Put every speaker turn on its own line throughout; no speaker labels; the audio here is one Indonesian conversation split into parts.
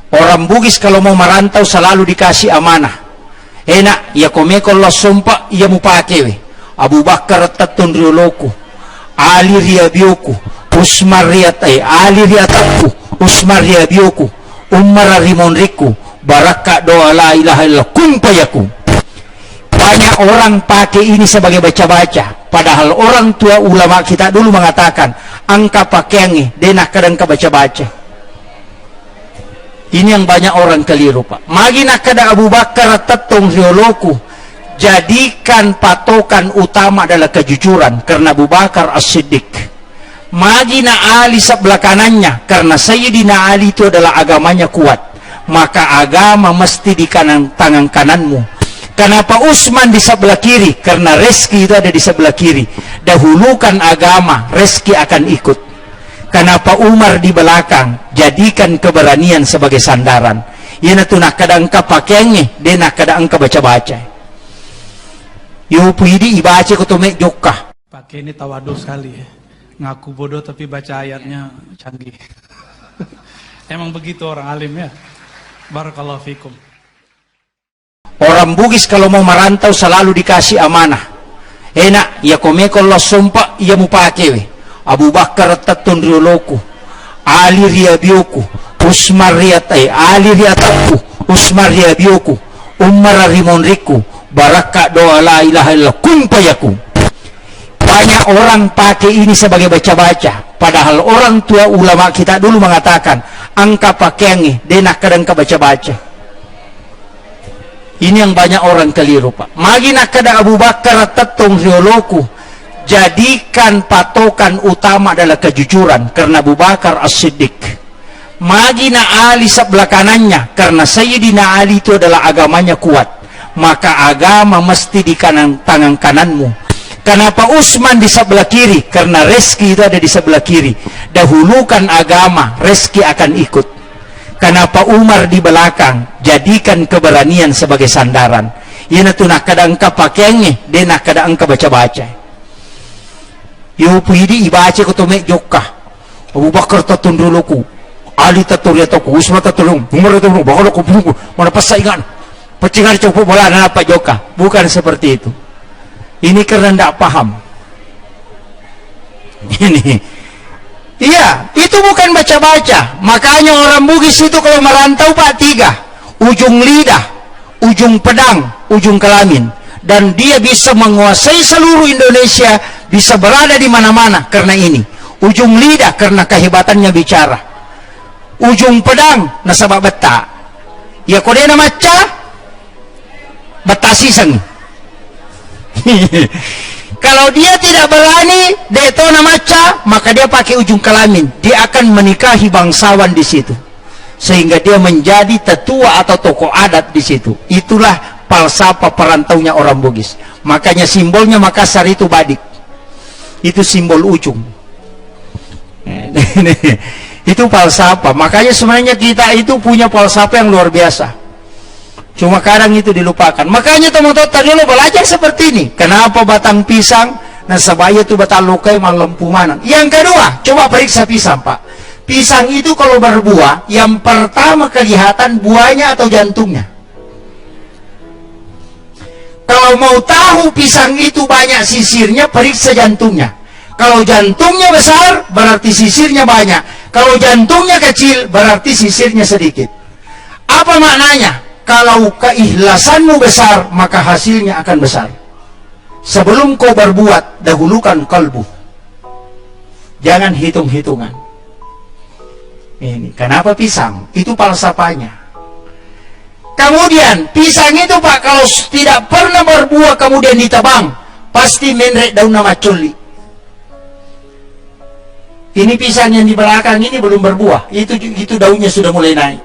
Orang Bugis kalau mau merantau selalu dikasih amanah. Enak, ya komeko Allah sumpah, ia mu pakewe. Abu Bakar tatun rioloku, Ali riabioku, Usmar riatai, Ali riataku, Usmar riabioku, Umar rimonriku, Baraka doa la ilaha illallah kun payakum. Banyak orang pakai ini sebagai baca-baca, padahal orang tua ulama kita dulu mengatakan angka pakaiannya denah kadang ke baca-baca. Ini yang banyak orang keliru, Pak. Magina kada Abu Bakar tatong rioloku, jadikan patokan utama adalah kejujuran karena Abu Bakar As-Siddiq. Magina Ali sebelah kanannya karena Sayyidina Ali itu adalah agamanya kuat, maka agama mesti di tangan kananmu. Kenapa Utsman di sebelah kiri? Karena rezeki itu ada di sebelah kiri. Dahulukan agama, rezeki akan ikut. Kenapa Umar di belakang? Jadikan keberanian sebagai sandaran. Yana tu nak kadang ka pakaiannya, dia nak kadang ka baca-baca. Yo puidi ibaca ko to mek jokka.
Pakai ini tawadu sekali ya. Ngaku bodoh tapi baca ayatnya canggih. Emang begitu orang alim ya. Barakallahu fikum.
Orang Bugis kalau mau merantau selalu dikasih amanah. Enak, ya komeko Allah sumpah, ia mu pakewe. Abu Bakar tatun rioloku, Ali riabioku, Usmar riatai, Ali riataku, Usmar riabioku, Umar rimonriku, Baraka doa la ilaha illallah kun payakum. Banyak orang pakai ini sebagai baca-baca, padahal orang tua ulama kita dulu mengatakan angka pakaiannya denah kadang ke baca-baca. Ini yang banyak orang keliru, Pak. Magina kada Abu Bakar tatong rioloku, jadikan patokan utama adalah kejujuran karena Abu Bakar As-Siddiq. Magina Ali sebelah kanannya karena Sayyidina Ali itu adalah agamanya kuat, maka agama mesti di tangan kananmu. Kenapa Utsman di sebelah kiri? Karena rezeki itu ada di sebelah kiri. Dahulukan agama, rezeki akan ikut. Kenapa Umar di belakang? Jadikan keberanian sebagai sandaran. Yana tu nak kadang ka pakaiannya, dia nak kadang ka baca-baca. Yo puidi ibaca ko to mek jokka. Abu Bakar tatun rioloku, Ali tatun riataku, Utsman tatun, Umar tatun, bakal ko bungu, mana pasaingan. Pecingan cukup bola dan apa joka. Bukan seperti itu. Ini karena tidak paham. Ini, iya, itu bukan baca-baca. Makanya orang Bugis itu kalau merantau Pak tiga, ujung lidah, ujung pedang, ujung kelamin, dan dia bisa menguasai seluruh Indonesia, bisa berada di mana-mana karena ini. Ujung lidah karena kehebatannya bicara, ujung pedang nasabak beta. Ya kau dia nama ca, batasi sangi. Kalau dia tidak berani detona maca, maka dia pakai ujung kelamin. Dia akan menikahi bangsawan di situ, sehingga dia menjadi tetua atau tokoh adat di situ. Itulah falsafah perantaunya orang Bugis. Makanya simbolnya Makassar itu badik. Itu simbol ujung. Itu falsafah. Makanya sebenarnya kita itu punya falsafah yang luar biasa. Cuma kadang itu dilupakan. Makanya teman-teman tadi lo belajar seperti ini. Kenapa batang pisang nasabaya itu batang lukai malam pumanan. Yang kedua, coba periksa pisang, Pak. Pisang itu kalau berbuah, yang pertama kelihatan buahnya atau jantungnya. Kalau mau tahu pisang itu banyak sisirnya, periksa jantungnya. Kalau jantungnya besar, berarti sisirnya banyak. Kalau jantungnya kecil, berarti sisirnya sedikit. Apa maknanya? Kalau keikhlasanmu besar, maka hasilnya akan besar. Sebelum kau berbuat, dahulukan kalbu. Jangan hitung-hitungan. Ini kenapa pisang? Itu falsafahnya. Kemudian pisang itu Pak, kalau tidak pernah berbuah kemudian ditebang, pasti menrek daun nama culi. Ini pisang yang di belakang ini belum berbuah, itu daunnya sudah mulai naik.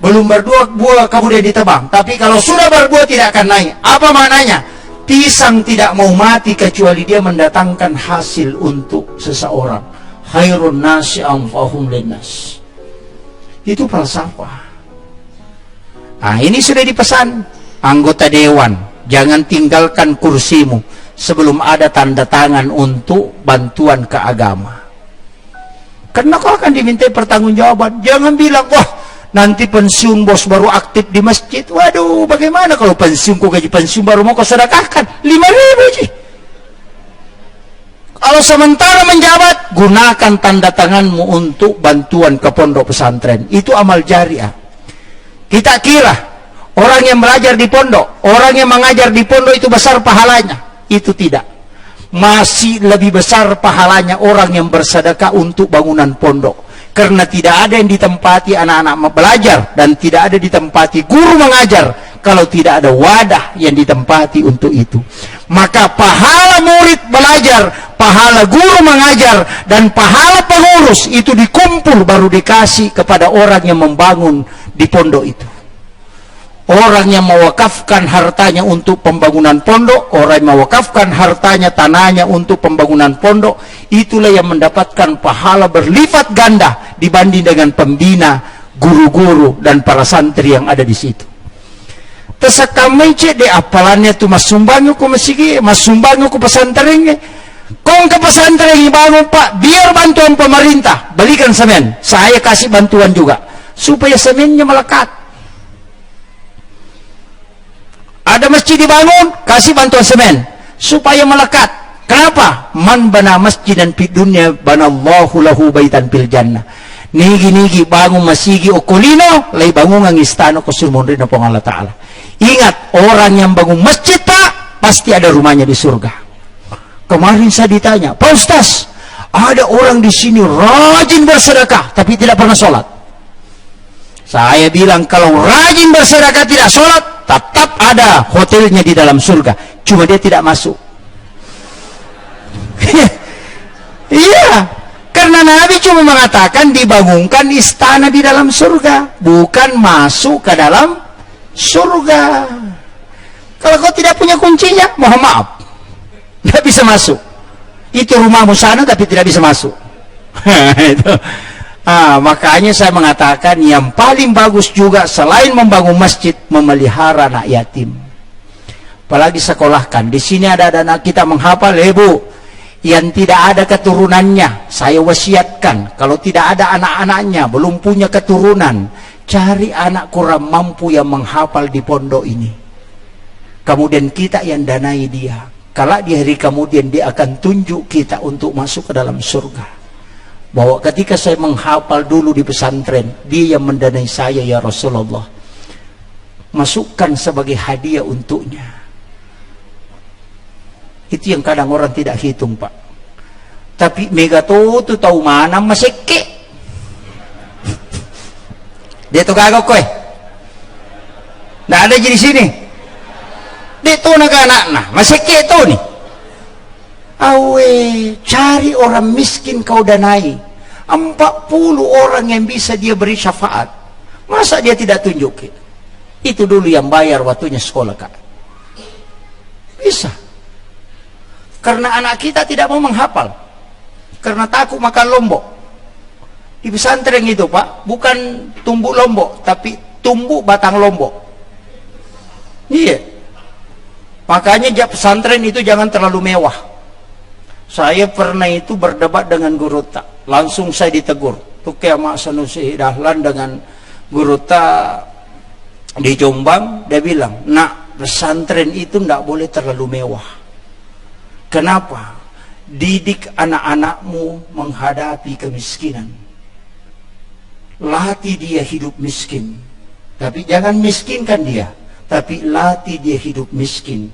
Belum berbuah kemudian ditebang, tapi kalau sudah berbuah tidak akan naik. Apa maknanya? Pisang tidak mau mati kecuali dia mendatangkan hasil untuk seseorang. Khairun nasi anfa'uhum linnas. Itu falsafah. Nah, ini sudah dipesan anggota dewan, jangan tinggalkan kursimu sebelum ada tanda tangan untuk bantuan ke agama. Karena kau akan diminta pertanggungjawaban. Jangan bilang, wah Nanti pensiun bos baru aktif di masjid. Waduh, bagaimana kalau pensiun, kok gaji pensiun baru mau kau sedekahkan 5.000 ji. Kalau sementara menjabat, gunakan tanda tanganmu untuk bantuan ke pondok pesantren. Itu amal jariah. Kita kira orang yang belajar di pondok, orang yang mengajar di pondok itu besar pahalanya. Itu tidak. Masih lebih besar pahalanya orang yang bersedekah untuk bangunan pondok. Karena tidak ada yang ditempati anak-anak belajar, dan tidak ada ditempati guru mengajar kalau tidak ada wadah yang ditempati untuk itu. Maka pahala murid belajar, pahala guru mengajar, dan pahala pengurus itu dikumpul baru dikasih kepada orang yang membangun di pondok itu. Orang yang mewakafkan hartanya untuk pembangunan pondok, orang yang mewakafkan hartanya, tanahnya untuk pembangunan pondok, itulah yang mendapatkan pahala berlipat ganda dibanding dengan pembina, guru-guru, dan para santri yang ada di situ. Tersakamai cek de apalannya tu mas sumbangnya ku masigi, mas sumbangnya ku pesantrennya. Kong ke pesantren bangun pak, biar bantuan pemerintah, belikan semen, saya kasih bantuan juga, supaya semennya melekat. Ada masjid dibangun, kasih bantuan semen supaya melekat. Kenapa? Man bana masjidan fid dunya banallahu lahu baitan fil jannah. Nigi bangun masjid okolino, lay bangun ang istana ko sulmon rin na pong Allah Ta'ala. Ingat, orang yang bangun masjid pak, pasti ada rumahnya di surga. Kemarin saya ditanya, Pak Ustaz, ada orang di sini rajin bersedekah tapi tidak pernah sholat. Saya bilang, kalau rajin bersedekah tidak sholat, tetap ada hotelnya di dalam surga, cuma dia tidak masuk. Iya, karena Nabi cuma mengatakan dibangunkan istana di dalam surga, bukan masuk ke dalam surga. Kalau kau tidak punya kuncinya, mohon maaf, tidak bisa masuk. Itu rumahmu sana tapi tidak bisa masuk. Itu. Makanya saya mengatakan yang paling bagus juga selain membangun masjid, memelihara anak yatim. Apalagi sekolahkan. Di sini ada anak kita menghafal, Bu, yang tidak ada keturunannya, saya wasiatkan, kalau tidak ada anak-anaknya, belum punya keturunan, cari anak kurang mampu yang menghafal di pondok ini. Kemudian kita yang danai dia. Kalau di hari kemudian dia akan tunjuk kita untuk masuk ke dalam surga. Bahwa ketika saya menghafal dulu di pesantren, dia yang mendanai saya ya Rasulullah. Masukkan sebagai hadiah untuknya. Itu yang kadang orang tidak hitung, Pak. Tapi megato tu tahu mana maseke. Dia tu kagak kowe. Nggak ada di sini. Dia tu anak nah maseke tu nih. Awe, cari orang miskin kau danai. 40 orang yang bisa dia beri syafaat. Masa dia tidak tunjukin? Itu dulu yang bayar waktunya sekolah, Kak. Bisa. Karena anak kita tidak mau menghafal. Karena takut makan lombok. Di pesantren itu, Pak, bukan tumbuk lombok, tapi tumbuk batang lombok. Iya. Makanya pesantren itu jangan terlalu mewah. Saya pernah itu berdebat dengan guru tak, langsung saya ditegur. Tuh kayak Mak Sanusi Dahlan dengan guru tak di Jombang, dia bilang, nak, pesantren itu tidak boleh terlalu mewah. Kenapa? Didik anak-anakmu menghadapi kemiskinan. Latih dia hidup miskin. Tapi jangan miskinkan dia, tapi latih dia hidup miskin.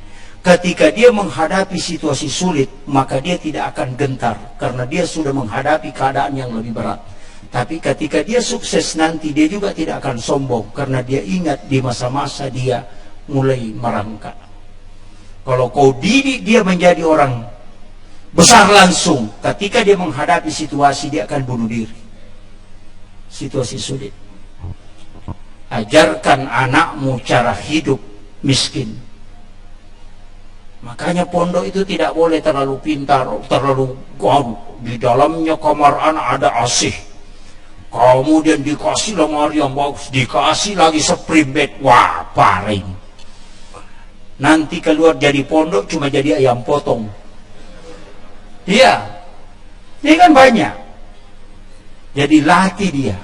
Ketika dia menghadapi situasi sulit, maka dia tidak akan gentar, karena dia sudah menghadapi keadaan yang lebih berat. Tapi ketika dia sukses nanti, dia juga tidak akan sombong, karena dia ingat di masa-masa dia mulai merangkak. Kalau kau didik dia menjadi orang besar langsung, ketika dia menghadapi situasi, dia akan bunuh diri. Situasi sulit. Ajarkan anakmu cara hidup miskin. Makanya pondok itu tidak boleh terlalu pintar, terlalu di dalamnya kamar anak ada AC. Kemudian dikasih lemari yang bagus, dikasih lagi spring bed, wah paring. Nanti keluar jadi pondok cuma jadi ayam potong. Iya, ini kan banyak. Jadi latih dia.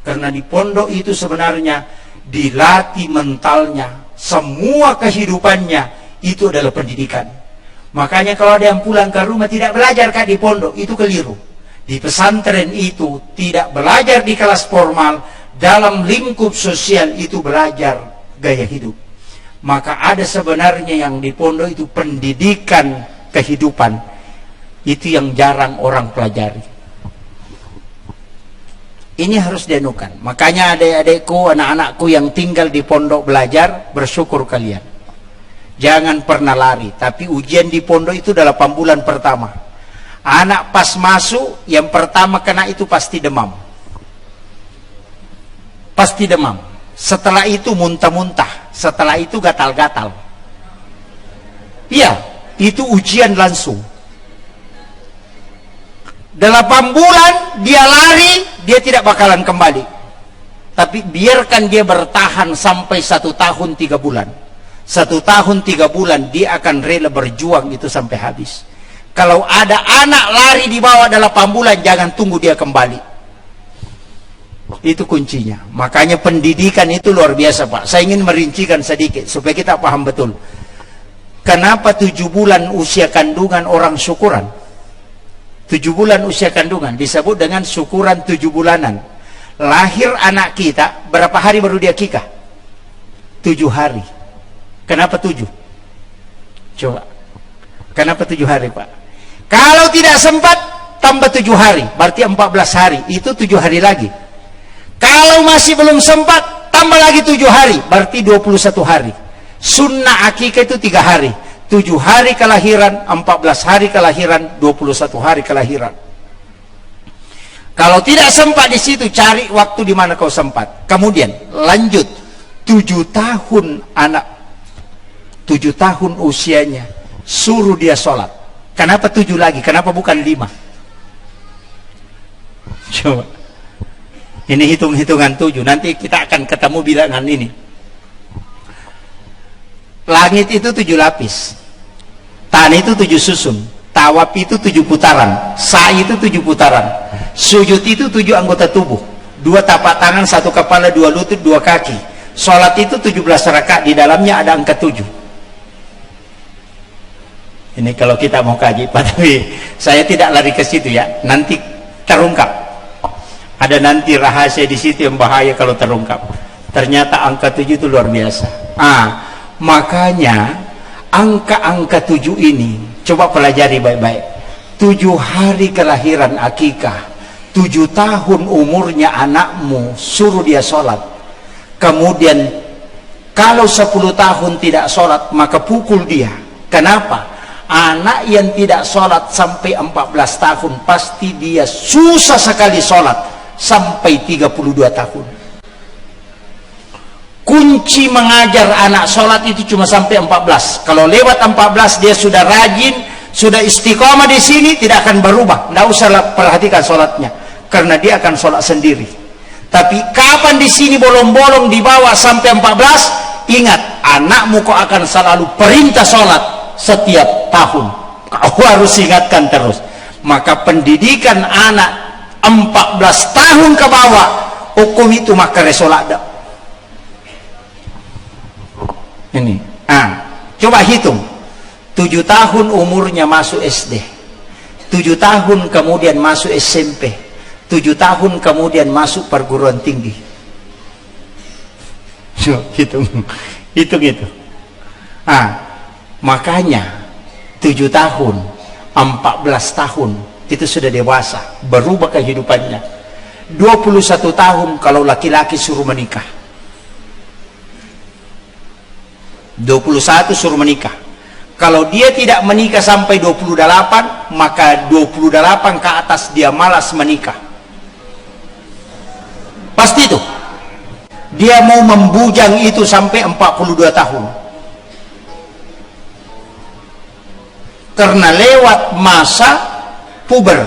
Karena di pondok itu sebenarnya dilatih mentalnya, semua kehidupannya itu adalah pendidikan. Makanya kalau ada yang pulang ke rumah tidak belajar Kak di pondok, itu keliru. Di pesantren itu tidak belajar di kelas formal, dalam lingkup sosial itu belajar gaya hidup. Maka ada sebenarnya yang di pondok itu pendidikan kehidupan, itu yang jarang orang pelajari. Ini harus dianukan. Makanya adik-adikku, anak-anakku yang tinggal di pondok belajar, bersyukur kalian. Jangan pernah lari. Tapi ujian di pondok itu 8 bulan pertama. Anak pas masuk, yang pertama kena itu pasti demam. Pasti demam. Setelah itu muntah-muntah. Setelah itu gatal-gatal. Iya, itu ujian langsung. 8 bulan dia lari, dia tidak bakalan kembali. Tapi biarkan dia bertahan sampai 1 tahun 3 bulan. 1 tahun 3 bulan dia akan rela berjuang itu sampai habis. Kalau ada anak lari di bawah 8 bulan, jangan tunggu dia kembali. Itu kuncinya. Makanya pendidikan itu luar biasa Pak. Saya ingin merincikan sedikit supaya kita paham betul. Kenapa 7 bulan usia kandungan orang syukuran? 7 bulan usia kandungan disebut dengan syukuran 7 bulanan. Lahir anak kita, berapa hari baru dia akikah? 7 hari. Kenapa 7? Coba. Kenapa 7 hari Pak? Kalau tidak sempat, tambah 7 hari. Berarti 14 hari. Itu 7 hari lagi. Kalau masih belum sempat, tambah lagi 7 hari. Berarti 21 hari. Sunnah akikah itu 3 hari. 7 hari kelahiran, 14 hari kelahiran, 21 hari kelahiran. Kalau tidak sempat di situ, cari waktu di mana kau sempat. Kemudian lanjut 7 tahun anak, 7 tahun usianya, suruh dia sholat. Kenapa 7 lagi? Kenapa bukan 5? Coba. Ini hitung-hitungan 7. Nanti kita akan ketemu bilangan ini. Langit itu 7 lapis. Tanah itu 7 susun. Tawaf itu 7 putaran. Sa'i itu 7 putaran. Sujud itu 7 anggota tubuh. 2 tapak tangan, 1 kepala, 2 lutut, 2 kaki. Sholat itu 17 rakaat. Di dalamnya ada angka 7. Ini kalau kita mau kaji, tapi saya tidak lari ke situ ya. Nanti terungkap. Ada nanti rahasia di situ yang bahaya kalau terungkap. Ternyata angka 7 itu luar biasa. Makanya angka-angka 7 ini coba pelajari baik-baik. 7 hari kelahiran akikah, 7 tahun umurnya anakmu, suruh dia sholat. Kemudian kalau 10 tahun tidak sholat, maka pukul dia. Kenapa? Anak yang tidak sholat sampai 14 tahun pasti dia susah sekali sholat sampai 32 tahun. Kunci mengajar anak sholat itu cuma sampai 14. Kalau lewat 14 dia sudah rajin, sudah istiqomah di sini, tidak akan berubah. Tidak usah perhatikan sholatnya, karena dia akan sholat sendiri. Tapi kapan di sini bolong-bolong di bawah sampai 14, ingat anakmu kok akan selalu perintah sholat setiap tahun. Kau harus ingatkan terus. Maka pendidikan anak 14 tahun ke bawah, hukum itu maka sholat. Ini, coba hitung. 7 tahun umurnya masuk SD, 7 tahun kemudian masuk SMP, 7 tahun kemudian masuk perguruan tinggi. Hitung itu. Makanya 7 tahun, 14 tahun itu sudah dewasa, berubah kehidupannya. 21 tahun kalau laki-laki suruh menikah, 21 suruh menikah. Kalau dia tidak menikah sampai 28, maka 28 ke atas dia malas menikah. Pasti itu. Dia mau membujang itu sampai 42 tahun. Karena lewat masa puber.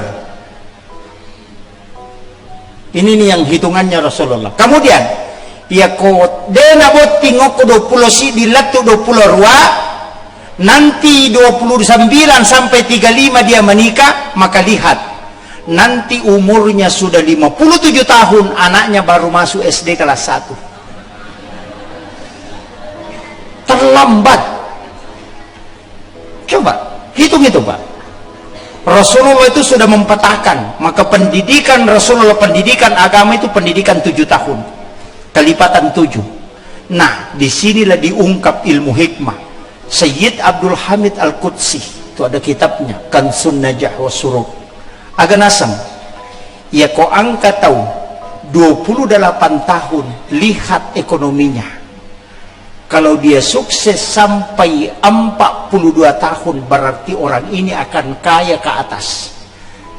Ini nih yang hitungannya Rasulullah. Kemudian ya ko dena bot tingok 20 si dilatu 20 rua, nanti 29 sampai 35 dia menikah, maka lihat nanti umurnya sudah 57 tahun, anaknya baru masuk SD kelas 1. Terlambat. Coba hitung itu Pak. Rasulullah itu sudah mempetahkan, maka pendidikan Rasulullah, pendidikan agama itu pendidikan 7 tahun, kelipatan 7. Nah, disinilah diungkap ilmu hikmah. Sayyid Abdul Hamid Al-Qudsi, itu ada kitabnya, Kansun Najah wa Suruk. Agak nasam, ya kau angkat tahu, 28 tahun, lihat ekonominya. Kalau dia sukses sampai 42 tahun, berarti orang ini akan kaya ke atas.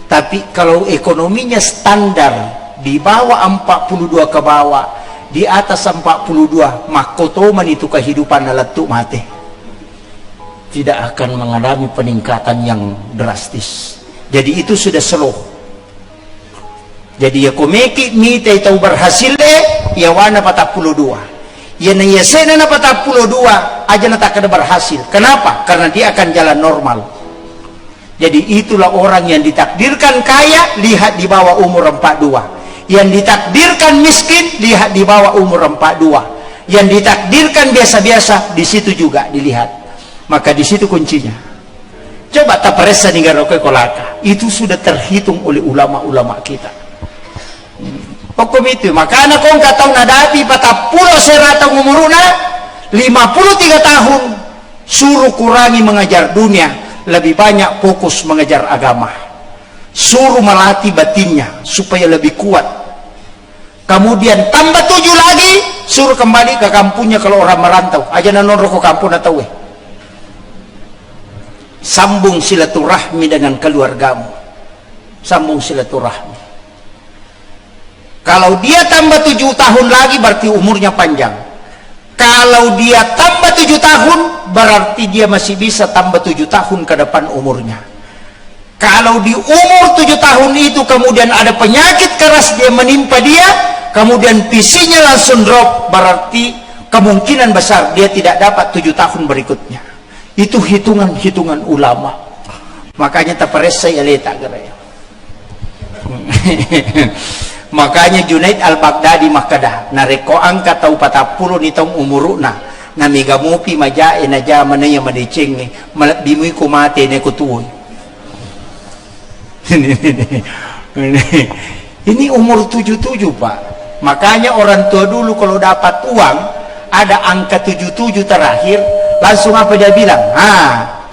Tapi kalau ekonominya standar, di bawah 42 ke bawah, di atas 42, makotoman itu kehidupan letuk mati. Tidak akan mengalami peningkatan yang drastis. Jadi itu sudah slow. Jadi ya komeki mite itu berhasil ya wana 42. Ya na yasena na 42 aja na tak ada berhasil. Kenapa? Karena dia akan jalan normal. Jadi itulah orang yang ditakdirkan kaya, lihat di bawah umur 42. Yang ditakdirkan miskin, lihat di bawah umur 42. Yang ditakdirkan biasa-biasa, di situ juga dilihat. Maka di situ kuncinya. Coba taparesa ni garoke kolaka. Itu sudah terhitung oleh ulama-ulama kita. Hukum itu, makanya kau nggak tahu nadapi patah pulau seratang umuruna 53 tahun, suruh kurangi mengajar dunia, lebih banyak fokus mengajar agama, suruh melatih batinnya supaya lebih kuat. Kemudian tambah 7 lagi, suruh kembali ke kampungnya kalau orang merantau aja nanoro ke kampung atau sambung silaturahmi dengan keluargamu, sambung silaturahmi. Kalau dia tambah 7 tahun lagi berarti umurnya panjang. Kalau dia tambah 7 tahun berarti dia masih bisa tambah 7 tahun ke depan umurnya. Kalau di umur 7 tahun itu kemudian ada penyakit keras dia menimpa dia, kemudian visinya langsung drop, berarti kemungkinan besar dia tidak dapat 7 tahun berikutnya. Itu hitungan-hitungan ulama. Makanya taparesa ya letak geraya. Makanya Junaid Al-Baghdadi makadah nareko angkat tau 40 nitong umuruna namigamupi majae na jaman na yung madicing bimui kumate na kutuoy. Ini umur 77 Pak. Makanya orang tua dulu kalau dapat uang ada angka 77 terakhir, langsung apa dia bilang?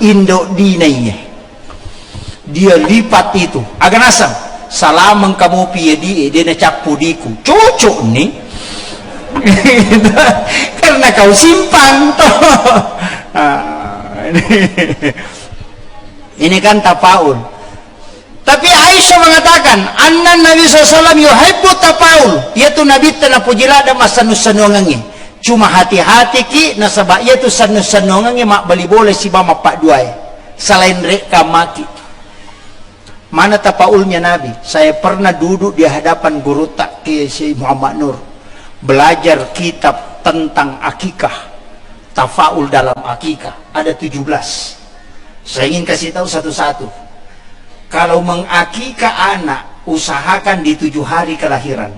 Indo dinainya. Dia lipat itu agak nasam. Salamang kamu piye dia na capu diku cocok nih. Karena kau simpan toh. Ini kan tapaul. Tapi Aisyah mengatakan anna Nabi SAW yuhibbu tapaul, yaitu Nabi tanah pujila ada masa nusanongangi. Cuma hati-hati ki nasabak yaitu sanusanongangi mak bali boleh si mama pak duai selain reka maki. Mana tapaulnya Nabi? Saya pernah duduk di hadapan guru Taqi Syekh Muhammad Nur, belajar kitab tentang akikah, tafaul dalam akikah, ada 17. Saya ingin kasih tahu satu-satu. Kalau mengakikah anak, usahakan di 7 hari kelahiran.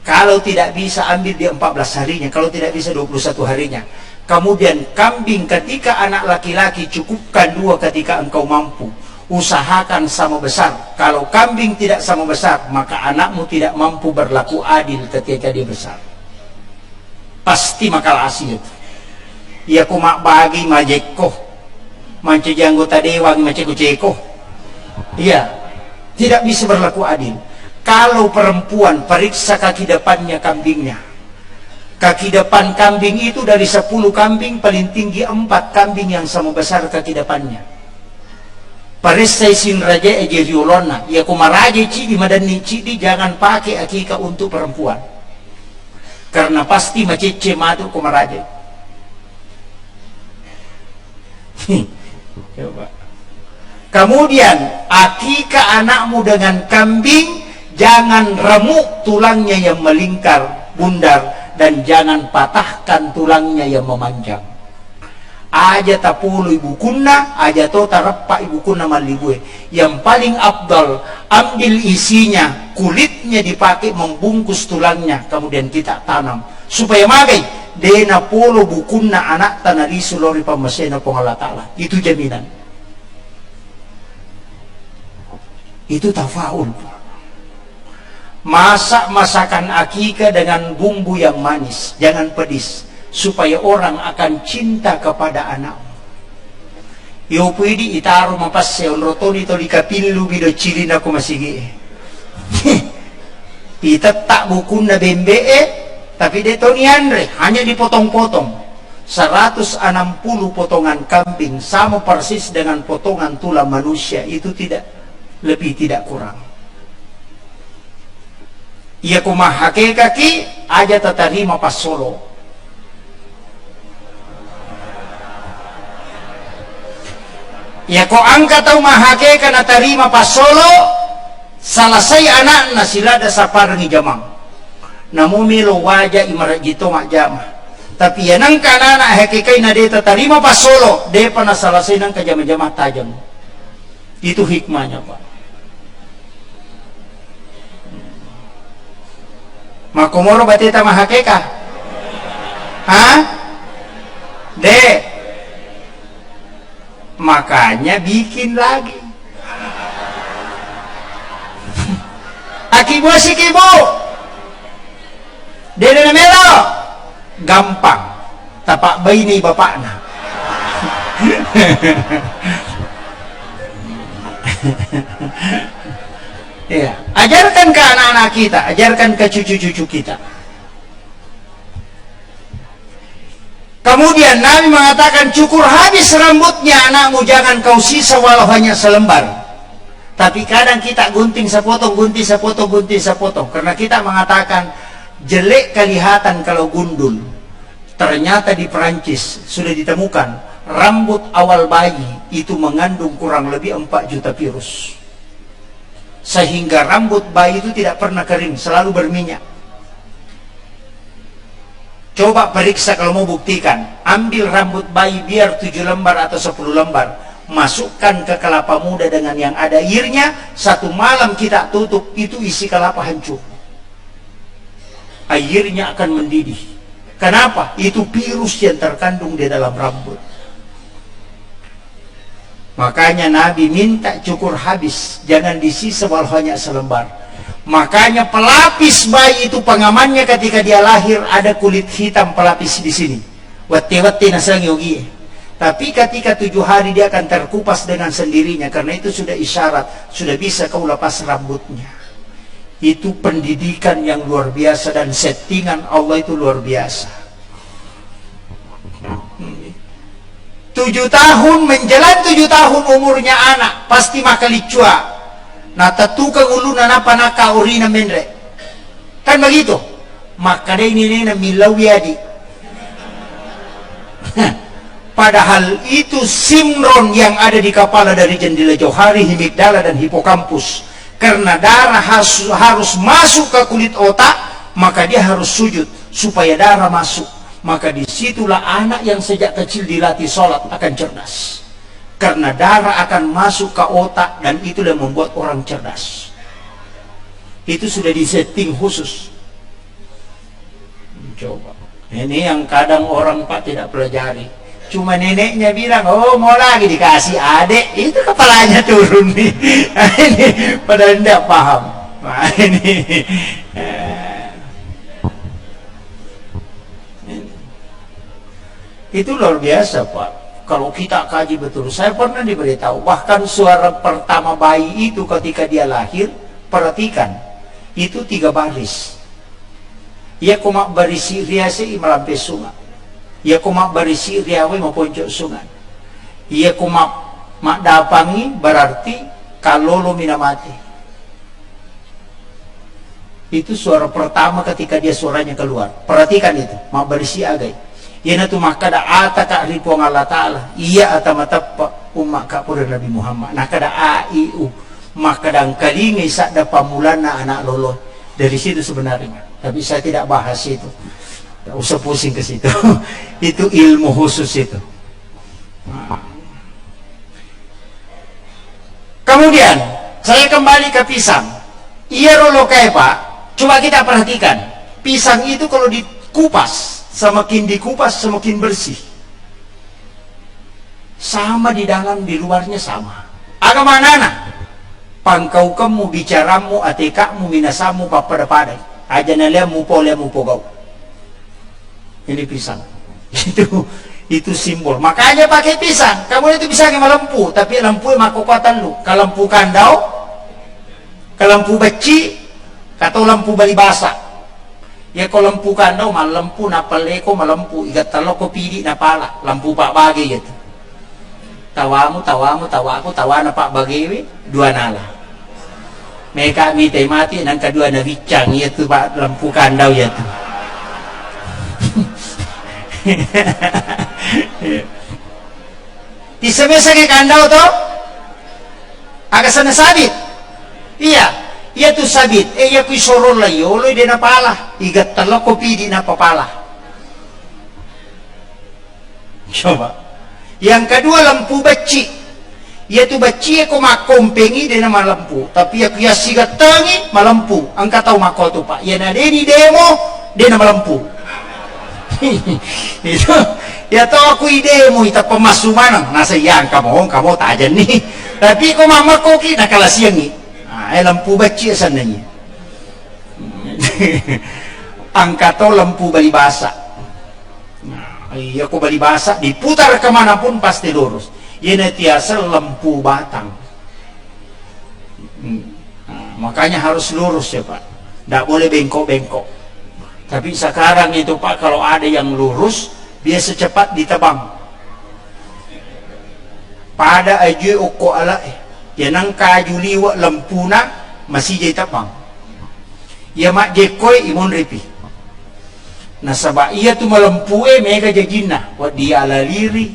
Kalau tidak bisa, ambil di 14 harinya. Kalau tidak bisa, 21 harinya. Kemudian kambing ketika anak laki-laki, cukupkan 2 ketika engkau mampu. Usahakan sama besar. Kalau kambing tidak sama besar, maka anakmu tidak mampu berlaku adil ketika dia besar. Pasti makal asil. Ya kumak bagi majeko, manca anggota dewan maceko-ceko. Iya, tidak bisa berlaku adil. Kalau perempuan, periksa kaki depannya kambingnya. Kaki depan kambing itu dari 10 kambing paling tinggi 4 kambing yang sama besar kaki depannya. Parisai sin raja ejeriolona, ya kumaraja cidi madani cidi jangan pakai akikah untuk perempuan, karena pasti macece madu kumaraja. Kemudian akikah anakmu dengan kambing, jangan remuk tulangnya yang melingkar bundar dan jangan patahkan tulangnya yang memanjang. aja tapulu ibu kunna aja to tarappa ibu kunna malibue. Yang paling abdal, ambil isinya, kulitnya dipakai membungkus tulangnya, kemudian kita tanam supaya magai dena polo bukunna anak tanari sulori pamasena pong Allah Ta'ala. Itu jaminan, itu tafaul. Masak masakan akikah dengan bumbu yang manis, jangan pedis, supaya orang akan cinta kepada anak. Yo pwede itaro mapasse on rotoni to likapillu bido cilin ako masigi. Itatak bukun na bembe tapi deto ni Andre hanya dipotong-potong. 160 potongan kambing sama persis dengan potongan tulang manusia, itu tidak lebih tidak kurang. Ia kumahake kaki aja tatarima pas solo. Ya ko angka tau mahake kana tarima pas solo salasai anak na sila da saparangi jamang namo milo wajah imarat jito mak jama tapi yanang kana na hakikai na deta tarima pas solo de pa na salasai nang kajama-jama tajam. Itu hikmahnya, Pak. Makomoro bateta mahake ka? Hah? De makanya bikin lagi. Akibo si kibo dede melo gampang tapak bayi ni bapakna. Ya, ajarkan ke anak-anak kita, ajarkan ke cucu-cucu kita. Kemudian Nabi mengatakan, cukur habis rambutnya anakmu, jangan kau sisa walau hanya selembar. Tapi kadang kita gunting sepotong, gunting sepotong, gunting sepotong, karena kita mengatakan jelek kelihatan kalau gundul. Ternyata di Perancis sudah ditemukan rambut awal bayi itu mengandung kurang lebih 4 juta virus, sehingga rambut bayi itu tidak pernah kering, selalu berminyak. Coba periksa kalau mau buktikan. Ambil rambut bayi biar 7 lembar atau 10 lembar, masukkan ke kelapa muda dengan yang ada airnya, 1 malam kita tutup, itu isi kelapa hancur, airnya akan mendidih. Kenapa? Itu virus yang terkandung di dalam rambut. Makanya Nabi minta cukur habis, jangan disisa walau hanya selembar. Makanya pelapis bayi itu pengamannya ketika dia lahir ada kulit hitam pelapis di sini. Wati-wati nasang yogi. Tapi ketika 7 hari dia akan terkupas dengan sendirinya, karena itu sudah isyarat, sudah bisa kau lepas rambutnya. Itu pendidikan yang luar biasa dan settingan Allah itu luar biasa. 7 tahun menjelang 7 tahun umurnya anak pasti makalicua. Nah tukang ulu na panaka urina menre kan begitu, maka dia ini milawiadi. Padahal itu simron yang ada di kepala dari jendela johari, himigdala dan hipokampus. Karena darah harus masuk ke kulit otak, maka dia harus sujud supaya darah masuk. Maka disitulah anak yang sejak kecil dilatih sholat akan cerdas. Karena darah akan masuk ke otak dan itu yang membuat orang cerdas. Itu sudah disetting khusus. Coba. Ini yang kadang orang Pak tidak pelajari. Cuma neneknya bilang, oh mau lagi dikasih adik, itu kepalanya turun nih. Ini padahal tidak paham. Nah, ini. Itu luar biasa Pak. Kalau kita kaji betul, saya pernah diberitahu, bahkan suara pertama bayi itu ketika dia lahir, perhatikan, itu 3 baris. Ia kumak barisi riasi melampai sungai. Ia kumak barisi riawe maponcok sungai. Ia kumak mak dapangi berarti kalau lo minamati. Itu suara pertama ketika dia suaranya keluar. Perhatikan itu, mak barisi agai. Yana tu makada ata ka ripo ng Allah Ta'ala iya atamatapa umaka po Nabi Muhammad nakada aiu makada ang kalingay sa da pamulan na anak lolo. Dari situ sebenarnya, tapi saya tidak bahas itu, tidak usah pusing ke situ. Itu ilmu khusus itu. Kemudian saya kembali ke pisang. Iya rolokai Pak, coba kita perhatikan. Pisang itu kalau dikupas, semakin dikupas semakin bersih. Sama di dalam, di luarnya sama. Agama nana. Pangkau kamu bicaramu, atikamu, minasamu, papada-padai. Aja naliamu pogau. Ini pisang. Itu simbol. Makanya pakai pisang. Kamu itu bisa sama lempu, tapi lempu mah kekuatan lu. Kalau lempu kandau, kalau lempu beci, atau lempu bali basa. Ya kalau lempu kandau mah lempu napaleko mah lempu igat taloko pidi napala. Lempu pak bagi gitu. Tawamu, tawaku, tawana pak bagi dua nala. Mereka minta mati dan kedua na bicang yaitu pak lempu kandau yaitu. Di semesa ke kandau toh agak sana sabit. Iya, iya tu sabit. Ya kui sorol lah yolo de na pala. Igat taloko pidi na papala. Coba. Yang kedua lempu beci. Yaitu beci ko makompengi de na malempu. Tapi ya kuya sigat tangi malempu. Angka tahu mako tu Pak. Ya na de demo de na malempu. Itu ya toh aku idemu ita pemasuman nasa yang kamu taja nih. Tapi ko mama koki nak kalah siang ni. Lampu beci sananya. Angka tahu lampu bali basa. Iya ko bali basa diputar kemanapun pasti lurus. Ini tiasa lampu batang. Makanya harus lurus ya Pak. Tidak boleh bengkok-bengkok. Tapi sekarang itu Pak, kalau ada yang lurus, dia secepat ditebang. Pada aja oko ala ya nang kaju liwa lempuna masih jadi tebang. Ya mak jekoi imun ripi. Nah sabak ia tu melempue mega jajina, wad dia ala liri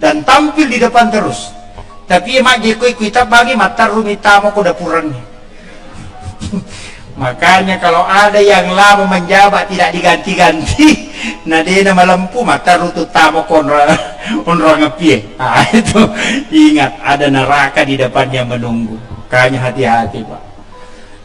dan tampil di depan terus. Tapi ya mak jekoi kuita bagi matar rumitamo ko dapurannya. Makanya kalau ada yang lama menjabat tidak diganti-ganti, nah dia nama lempu mata rutut tamu onrong ngepie. Nah itu ingat ada neraka di depannya menunggu. Makanya hati-hati Pak.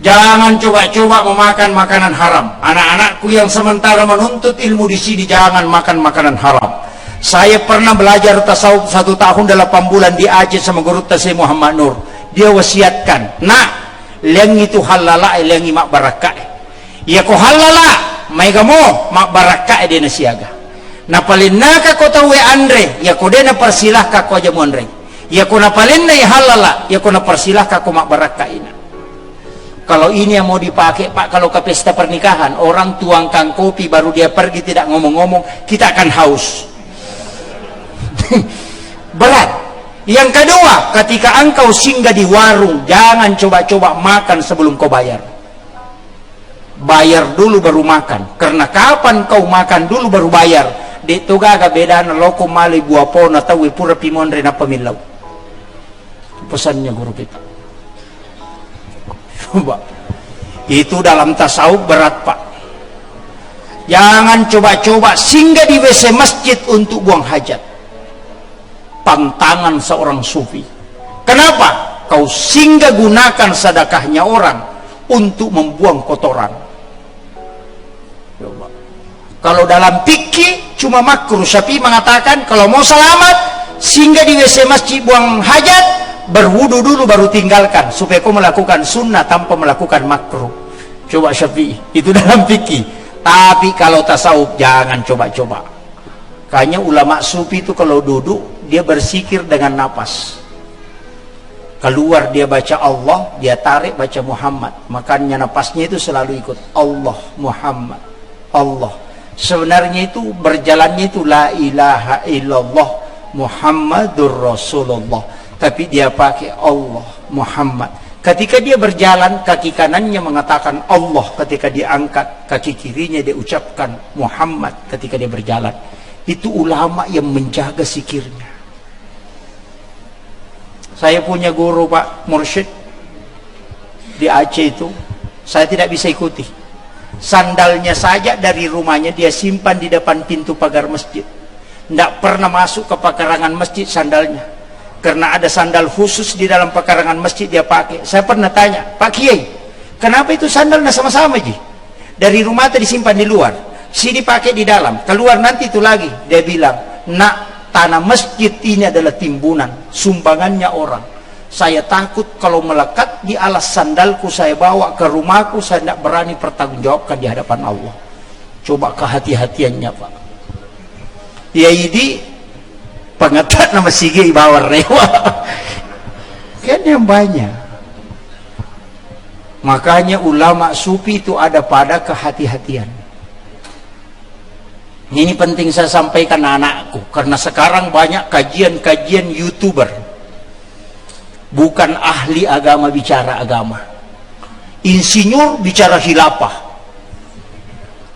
Jangan coba-coba memakan makanan haram. Anak-anakku yang sementara menuntut ilmu di sini jangan makan makanan haram. Saya pernah belajar tasawuf 1 tahun 8 bulan di Aceh sama guru tasawuf Muhammad Nur. Dia wasiatkan, nak leng itu halala leng mak barakah. Ya ko halala mai gamo mak barakah de nasiaga. Napalin ka ko tawe andre ya ko de na persilah ka ko jamu andre. Ya ko napalin na halala ya ko na persilah ka ko mak barakah ina. Kalau ini yang mau dipakai Pak, kalau ke pesta pernikahan orang tuangkan kopi baru dia pergi tidak ngomong-ngomong, kita akan haus. Berat. Yang kedua, ketika engkau singgah di warung, jangan coba-coba makan sebelum kau bayar. Bayar dulu baru makan. Karena kapan kau makan dulu baru bayar, di tugaga beda na loko mali buah pohon atau wipura pimondre na pamilaw. Pesannya guru kita. Coba. Itu dalam tasawuf berat Pak. Jangan coba-coba singgah di WC masjid untuk buang hajat. Pantangan seorang sufi. Kenapa? Kau singgah gunakan sedekahnya orang untuk membuang kotoran. Coba. Kalau dalam fikih cuma makruh, Syafi'i mengatakan kalau mau selamat singgah di WC masjid buang hajat, berwudu dulu baru tinggalkan supaya kau melakukan sunnah tanpa melakukan makruh. Coba Syafi'i itu dalam fikih. Tapi kalau tasawuf jangan coba-coba. Kayaknya ulama sufi itu kalau duduk dia bersikir dengan napas. Keluar dia baca Allah, dia tarik baca Muhammad. Makanya napasnya itu selalu ikut Allah, Muhammad, Allah. Sebenarnya itu berjalannya itu la ilaha illallah Muhammadur Rasulullah. Tapi dia pakai Allah, Muhammad. Ketika dia berjalan, kaki kanannya mengatakan Allah. Ketika dia angkat, kaki kirinya dia ucapkan Muhammad ketika dia berjalan. Itu ulama yang menjaga zikirnya. Saya punya guru Pak Mursyid di Aceh itu, saya tidak bisa ikuti. Sandalnya saja dari rumahnya dia simpan di depan pintu pagar masjid. Tidak pernah masuk ke pekarangan masjid sandalnya. karena ada sandal khusus di dalam pekarangan masjid dia pakai. Saya pernah tanya, Pak Kiai, kenapa itu sandalnya sama-sama Ji? Dari rumah tadi disimpan di luar, sini pakai di dalam, keluar nanti itu lagi. Dia bilang, nak, tanah masjid ini adalah timbunan, sumbangannya orang. Saya takut kalau melekat di alas sandalku saya bawa ke rumahku, saya tidak berani pertanggungjawabkan di hadapan Allah. Coba kehati-hatiannya Pak. Ya ini pengetat nama sige bawa rewa. Kan yang banyak. Makanya ulama sufi itu ada pada kehati-hatian. Ini penting saya sampaikan anakku, karena sekarang banyak kajian-kajian YouTuber. Bukan ahli agama bicara agama. Insinyur bicara khilafah.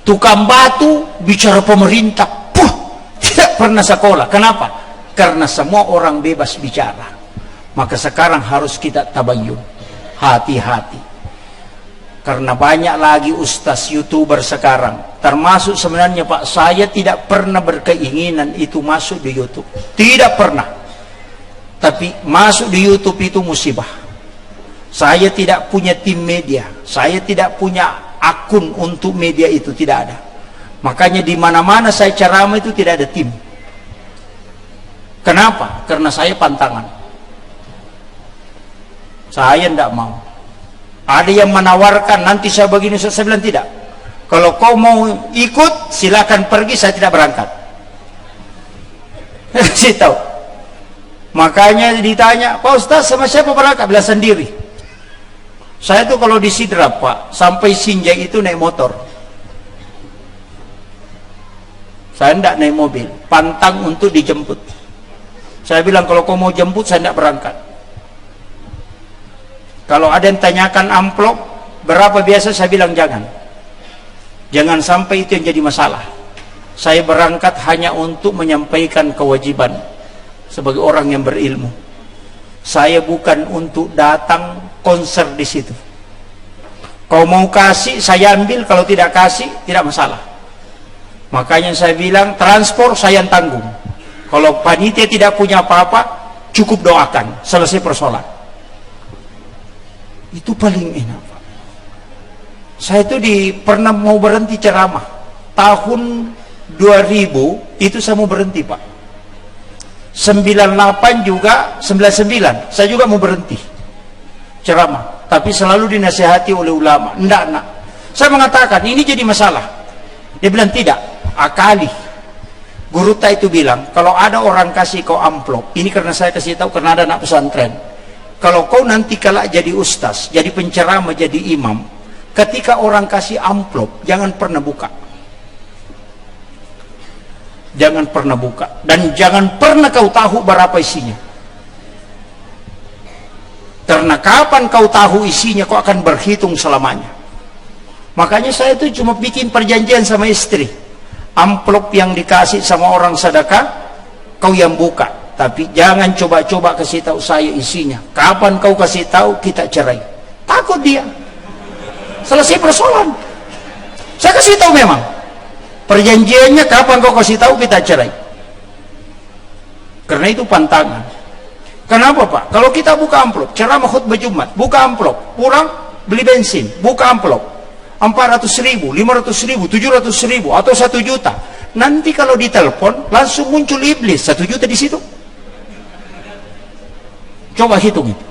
Tukang batu bicara pemerintah. Puh, tidak pernah sekolah. Kenapa? Karena semua orang bebas bicara. Maka sekarang harus kita tabayyun, hati-hati. Karena banyak lagi ustaz YouTuber sekarang. Termasuk sebenarnya Pak, saya tidak pernah berkeinginan itu masuk di YouTube. Tidak pernah. Tapi masuk di YouTube itu musibah. Saya tidak punya tim media, saya tidak punya akun untuk media itu, tidak ada. Makanya di mana-mana saya ceramah itu tidak ada tim. Kenapa? Karena saya pantangan. Saya tidak mau. Ada yang menawarkan nanti saya begini, saya bilang tidak. Kalau kau mau ikut silakan pergi, saya tidak berangkat. Saya tahu. Makanya ditanya, Pak Ustaz sama siapa berangkat? Bila sendiri. Saya tuh kalau di Sidrap Pak, sampai Sinjai itu naik motor. Saya tidak naik mobil, pantang untuk dijemput. Saya bilang kalau kau mau jemput saya tidak berangkat. Kalau ada yang tanyakan amplop berapa biasa, saya bilang jangan. Jangan sampai itu yang jadi masalah. Saya berangkat hanya untuk menyampaikan kewajiban sebagai orang yang berilmu. Saya bukan untuk datang konser di situ. Kau mau kasih saya ambil, kalau tidak kasih tidak masalah. Makanya saya bilang transport saya yang tanggung. Kalau panitia tidak punya apa-apa, cukup doakan, selesai persoalan. Itu paling enak Pak. Saya itu pernah mau berhenti ceramah tahun 2000, itu saya mau berhenti Pak. 98 juga, 99 saya juga mau berhenti ceramah, tapi selalu dinasihati oleh ulama, enggak nak. Saya mengatakan ini jadi masalah. Dia bilang tidak, akali. Guru itu bilang kalau ada orang kasih kau amplop, ini karena saya kasih tahu karena ada anak pesantren, kalau kau nanti kelak jadi ustaz, jadi penceramah, jadi imam, ketika orang kasih amplop jangan pernah buka. Jangan pernah buka, dan jangan pernah kau tahu berapa isinya. Karena kapan kau tahu isinya, kau akan berhitung selamanya. Makanya saya itu cuma bikin perjanjian sama istri. Amplop yang dikasih sama orang sedekah, kau yang buka. Tapi jangan coba-coba kasih tahu saya isinya. Kapan kau kasih tahu, kita cerai. Takut dia. Selesai persoalan. Saya kasih tahu memang. Perjanjiannya kapan kau kasih tahu, kita cerai. Karena itu pantangan. Kenapa Pak? Kalau kita buka amplop, ceramah khutbah Jumat, buka amplop, pulang beli bensin, buka amplop, 400.000, 500.000, 700.000 atau 1 juta. Nanti kalau ditelepon langsung muncul iblis 1 juta di situ. Coba hitung itu.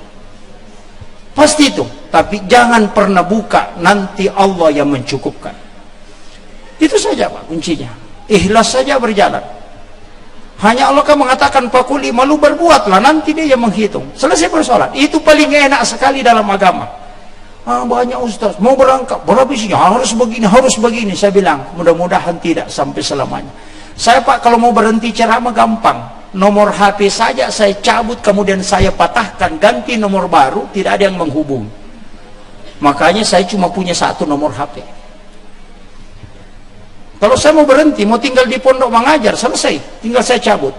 Pasti itu. Tapi jangan pernah buka, nanti Allah yang mencukupkan. Itu saja Pak kuncinya. Ikhlas saja berjalan. Hanya Allah kan mengatakan pakuli malu berbuatlah, nanti dia yang menghitung. Selesai persoalan. Itu paling enak sekali dalam agama. Banyak ustaz mau berangkat, berapa isinya, harus begini. Saya bilang mudah-mudahan tidak sampai selamanya. Saya Pak kalau mau berhenti ceramah gampang. Nomor HP saja saya cabut, kemudian saya patahkan, ganti nomor baru, tidak ada yang menghubungi. Makanya saya cuma punya 1 nomor HP. Kalau saya mau berhenti, mau tinggal di pondok mengajar, selesai, tinggal saya cabut.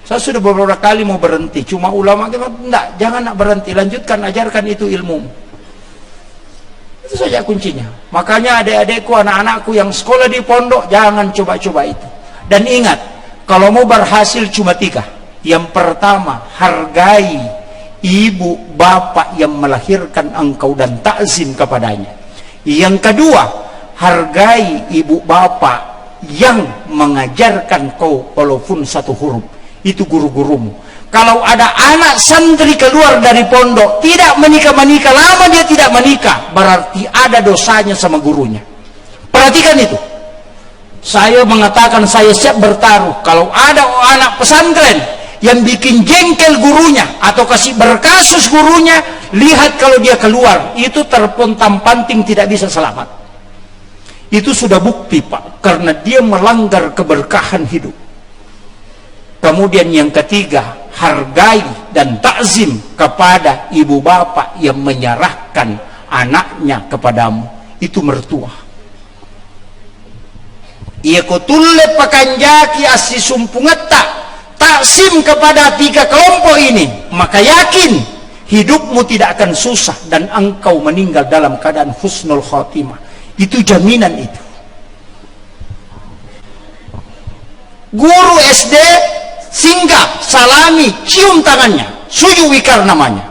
Saya sudah beberapa kali mau berhenti, cuma ulama kita enggak, jangan nak berhenti, lanjutkan, ajarkan itu ilmu. Itu saja kuncinya. Makanya adik-adikku, anak-anakku yang sekolah di pondok, jangan coba-coba itu. Dan ingat, kalau mau berhasil cuma 3. Yang pertama, hargai ibu bapak yang melahirkan engkau dan takzim kepadanya. Yang kedua, hargai ibu bapak yang mengajarkan kau walaupun satu huruf. Itu guru-gurumu. Kalau ada anak santri keluar dari pondok tidak menikah, lama dia tidak menikah, berarti ada dosanya sama gurunya. Perhatikan itu. Saya mengatakan saya siap bertaruh kalau ada anak pesantren yang bikin jengkel gurunya atau kasih berkasus gurunya, lihat kalau dia keluar itu terpontang-panting tidak bisa selamat. Itu sudah bukti, Pak, karena dia melanggar keberkahan hidup. Kemudian yang ketiga, hargai dan takzim kepada ibu bapak yang menyerahkan anaknya kepadamu. Itu mertua. Ia kutulle pakanjaki asi sumpungeta, takzim kepada tiga kelompok ini, maka yakin hidupmu tidak akan susah dan engkau meninggal dalam keadaan husnul khotimah. Itu jaminan itu. Guru SD singgah, salami, cium tangannya, suju wikar namanya.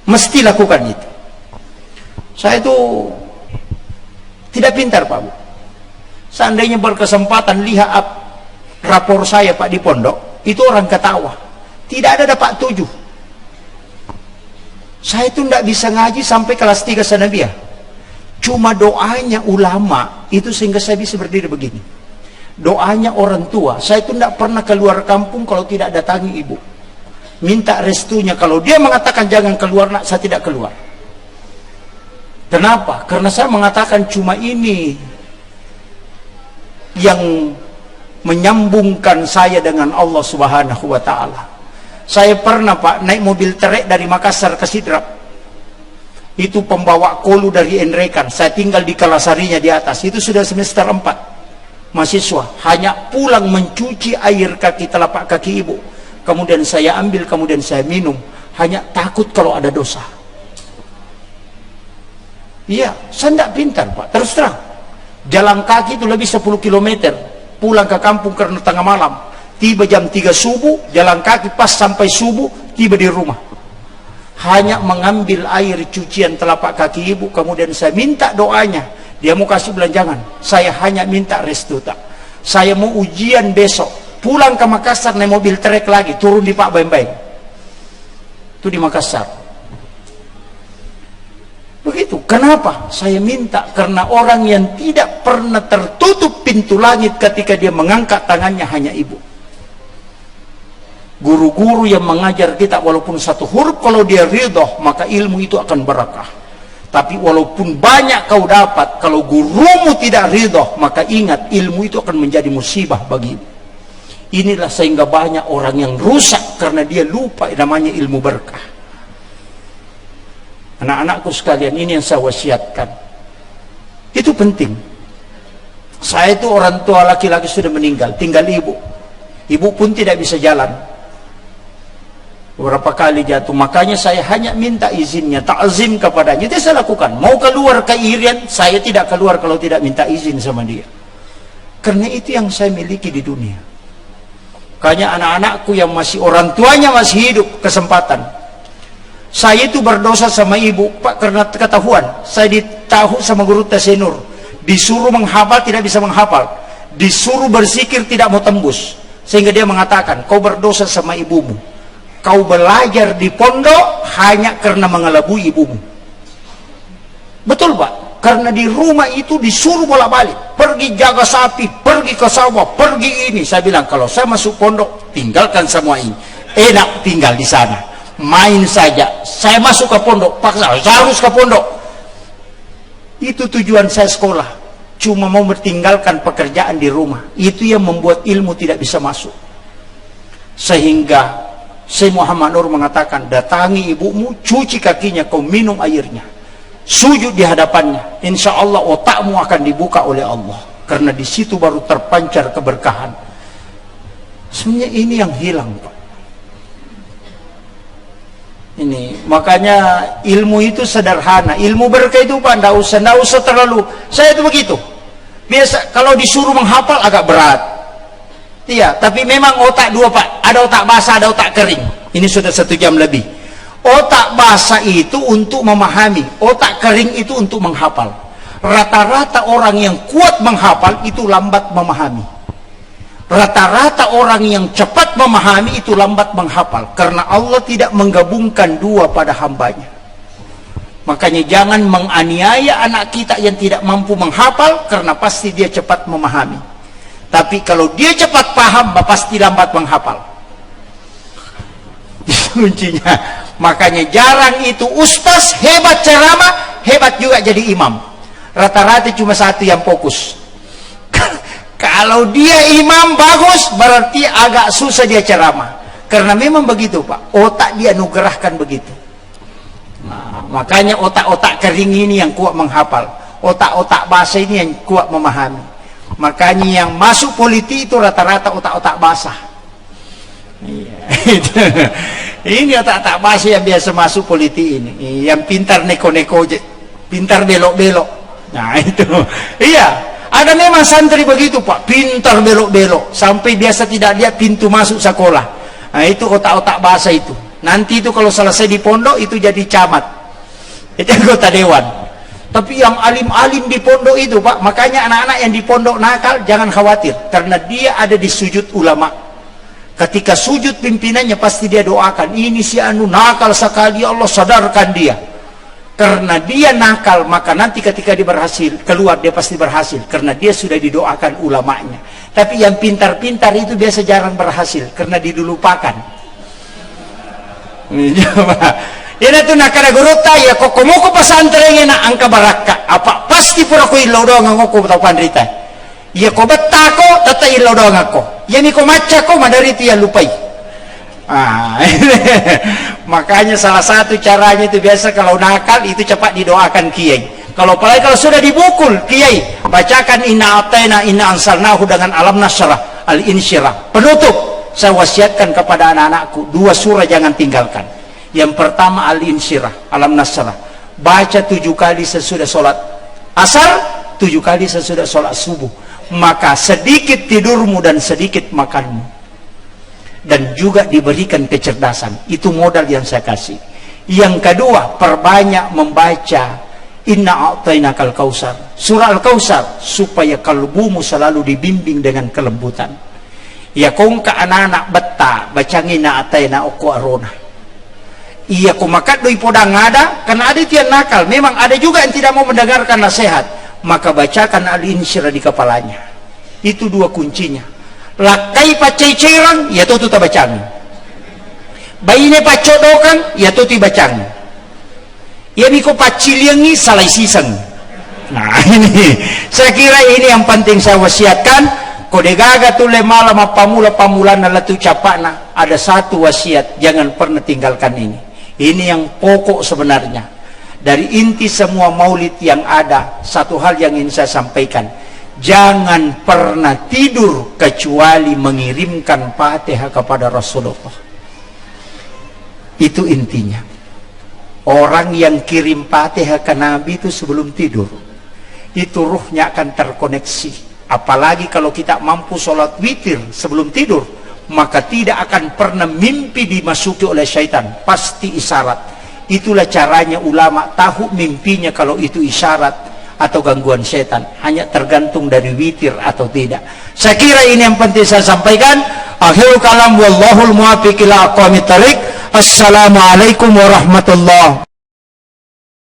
Mesti lakukan itu. Saya itu tidak pintar, Pak Bu. Seandainya berkesempatan lihat rapor saya, Pak, di pondok, itu orang ketawa. Tidak ada dapat 7. Saya itu tidak bisa ngaji sampai kelas 3 sanawiyah. Cuma doanya ulama itu sehingga saya bisa berdiri begini. Doanya orang tua. Saya itu tidak pernah keluar kampung kalau tidak datangi ibu. Minta restunya. Kalau dia mengatakan jangan keluar, nak, saya tidak keluar. Kenapa? Karena saya mengatakan cuma ini yang menyambungkan saya dengan Allah Subhanahu wa Ta'ala. Saya pernah, Pak, naik mobil trek dari Makassar ke Sidrap. Itu pembawa kolu dari Enrekan. Saya tinggal di Kalasarinya di atas. Itu sudah semester 4. Mahasiswa hanya pulang mencuci air kaki, telapak kaki ibu. Kemudian saya ambil, kemudian saya minum. Hanya takut kalau ada dosa. Iya, saya tidak pintar, Pak. Terus terang. Jalan kaki itu lebih 10 km. Pulang ke kampung karena tengah malam. Tiba jam 3 subuh, jalan kaki pas sampai subuh, tiba di rumah. Hanya mengambil air cucian telapak kaki ibu, kemudian saya minta doanya. Dia mau kasih belanjangan, saya hanya minta restu, tak. Saya mau ujian besok, pulang ke Makassar naik mobil trek lagi, turun di Pak Baim-Baim. Itu di Makassar. Begitu. Kenapa? Saya minta karena orang yang tidak pernah tertutup pintu langit ketika dia mengangkat tangannya hanya ibu. Guru-guru yang mengajar kita walaupun satu huruf, kalau dia ridho maka ilmu itu akan berkah. Tapi walaupun banyak kau dapat, kalau gurumu tidak ridho, maka ingat ilmu itu akan menjadi musibah bagimu. Inilah sehingga banyak orang yang rusak karena dia lupa namanya ilmu berkah. Anak-anakku sekalian, ini yang saya wasiatkan. Itu penting. Saya itu orang tua laki-laki sudah meninggal, tinggal ibu. Ibu pun tidak bisa jalan. Beberapa kali jatuh, makanya saya hanya minta izinnya, ta'zim kepadanya. Itu saya lakukan. Mau keluar ke Irian, saya tidak keluar kalau tidak minta izin sama dia. Karena itu yang saya miliki di dunia. Makanya anak-anakku yang masih orang tuanya masih hidup, kesempatan. Saya itu berdosa sama ibu, Pak, karena ketahuan. Saya ditahu sama guru Tasenur. Disuruh menghafal, tidak bisa menghafal. Disuruh berzikir, tidak mau tembus. Sehingga dia mengatakan, kau berdosa sama ibumu. Kau belajar di pondok hanya karena mengelabui ibumu. Betul, Pak? Karena di rumah itu disuruh bolak-balik. Pergi jaga sapi, pergi ke sawah, pergi ini. Saya bilang, kalau saya masuk pondok, tinggalkan semua ini. Enak tinggal di sana. Main saja. Saya masuk ke pondok, paksa, saya harus ke pondok. Itu tujuan saya sekolah. Cuma mau meninggalkan pekerjaan di rumah. Itu yang membuat ilmu tidak bisa masuk. Sehingga Syekh Muhammad Nur mengatakan, datangi ibumu, cuci kakinya, kau minum airnya, sujud di hadapannya, insya Allah otakmu akan dibuka oleh Allah, karena di situ baru terpancar keberkahan. Sebenarnya ini yang hilang, Pak. Ini makanya ilmu itu sederhana, ilmu berkah itu, Pak, tidak usah terlalu. Saya itu begitu. Biasa kalau disuruh menghafal agak berat. Iya, tapi memang otak dua Pak, ada otak basah, ada otak kering. Ini sudah 1 jam lebih. Otak basah itu untuk memahami, otak kering itu untuk menghafal. Rata-rata orang yang kuat menghafal itu lambat memahami. Rata-rata orang yang cepat memahami itu lambat menghafal, karena Allah tidak menggabungkan dua pada hambanya. Makanya jangan menganiaya anak kita yang tidak mampu menghafal, karena pasti dia cepat memahami. Tapi kalau dia cepat paham, pasti lambat menghafal. Itu kuncinya. Makanya jarang itu ustaz hebat ceramah, hebat juga jadi imam. Rata-rata cuma satu yang fokus. Kalau dia imam bagus, berarti agak susah dia ceramah. Karena memang begitu Pak, otak dia anugerahkan begitu. Nah, makanya otak-otak kering ini yang kuat menghafal, otak-otak basah ini yang kuat memahami. Makanya yang masuk politik itu rata-rata otak-otak basah. Ini otak-otak basah yang biasa masuk politik ini, yang pintar neko-neko, pintar belok-belok. Nah itu, iya, ada memang santri begitu Pak, pintar belok-belok, sampai biasa tidak lihat pintu masuk sekolah. Nah itu otak-otak basah itu. Nanti itu kalau selesai di pondok itu jadi camat, itu anggota dewan. Tapi yang alim-alim di pondok itu Pak, makanya anak-anak yang di pondok nakal jangan khawatir, karena dia ada di sujud ulama. Ketika sujud pimpinannya pasti dia doakan, ini si anu nakal sekali, Allah sadarkan dia. Karena dia nakal, maka nanti ketika dia berhasil keluar, dia pasti berhasil, karena dia sudah didoakan ulamanya. Tapi yang pintar-pintar itu biasa jarang berhasil, karena dilupakan. Ini tuh nak kada gurota ya kok ko pesantren na angka baraka apa pasti pura ko ilaw do nga ko tau pandrita ya ko betta ko tata ilaw do nga ko ya ni ko maca ko madariti ya lupai. Makanya salah satu caranya itu biasa kalau nakal itu cepat didoakan kiai. Kalau apalagi kalau sudah dibukul kiai, bacakan inna atayna inna ansalnahu dengan alam nasrah al-insyirah. Penutup, saya wasiatkan kepada anak-anakku 2 surah jangan tinggalkan. Yang pertama al-insyirah, alam nasrah. Baca 7 kali sesudah sholat asar, 7 kali sesudah sholat subuh. Maka sedikit tidurmu dan sedikit makanmu, dan juga diberikan kecerdasan. Itu modal yang saya kasih. Yang kedua, perbanyak membaca Inna a'tainakal kausar, surah al-kausar, supaya kalbumu selalu dibimbing dengan kelembutan. Ya kong ka anak-anak beta bacangin na atayna oku arona. Iya kumakat doi podang ada, karena ada itu yang nakal. Memang ada juga yang tidak mau mendengarkan nasihat, maka bacakan al-insyirah di kepalanya. Itu 2 kuncinya. Lakai pacai cerang, ya tuh bacang. Bayine pacodokan, ya tuh bacang. Ya biko paciliangi salai siseng. Nah ini, saya kira ini yang penting saya wasiatkan. Kode gaga tu le malam pamula na latu capana. Ada 1 wasiat, jangan pernah tinggalkan ini. Ini yang pokok sebenarnya. Dari inti semua maulid yang ada, 1 hal yang ingin saya sampaikan. Jangan pernah tidur kecuali mengirimkan Fatihah kepada Rasulullah. Itu intinya. Orang yang kirim Fatihah ke Nabi itu sebelum tidur, itu ruhnya akan terkoneksi. Apalagi kalau kita mampu sholat witir sebelum tidur, maka tidak akan pernah mimpi dimasuki oleh syaitan, pasti isyarat. Itulah caranya ulama tahu mimpinya kalau itu isyarat atau gangguan setan, hanya tergantung dari witir atau tidak. Saya kira ini yang penting saya sampaikan. Akhirul kalam wallahul muwaffiq ila aqwamit thariq. Assalamualaikum warahmatullahi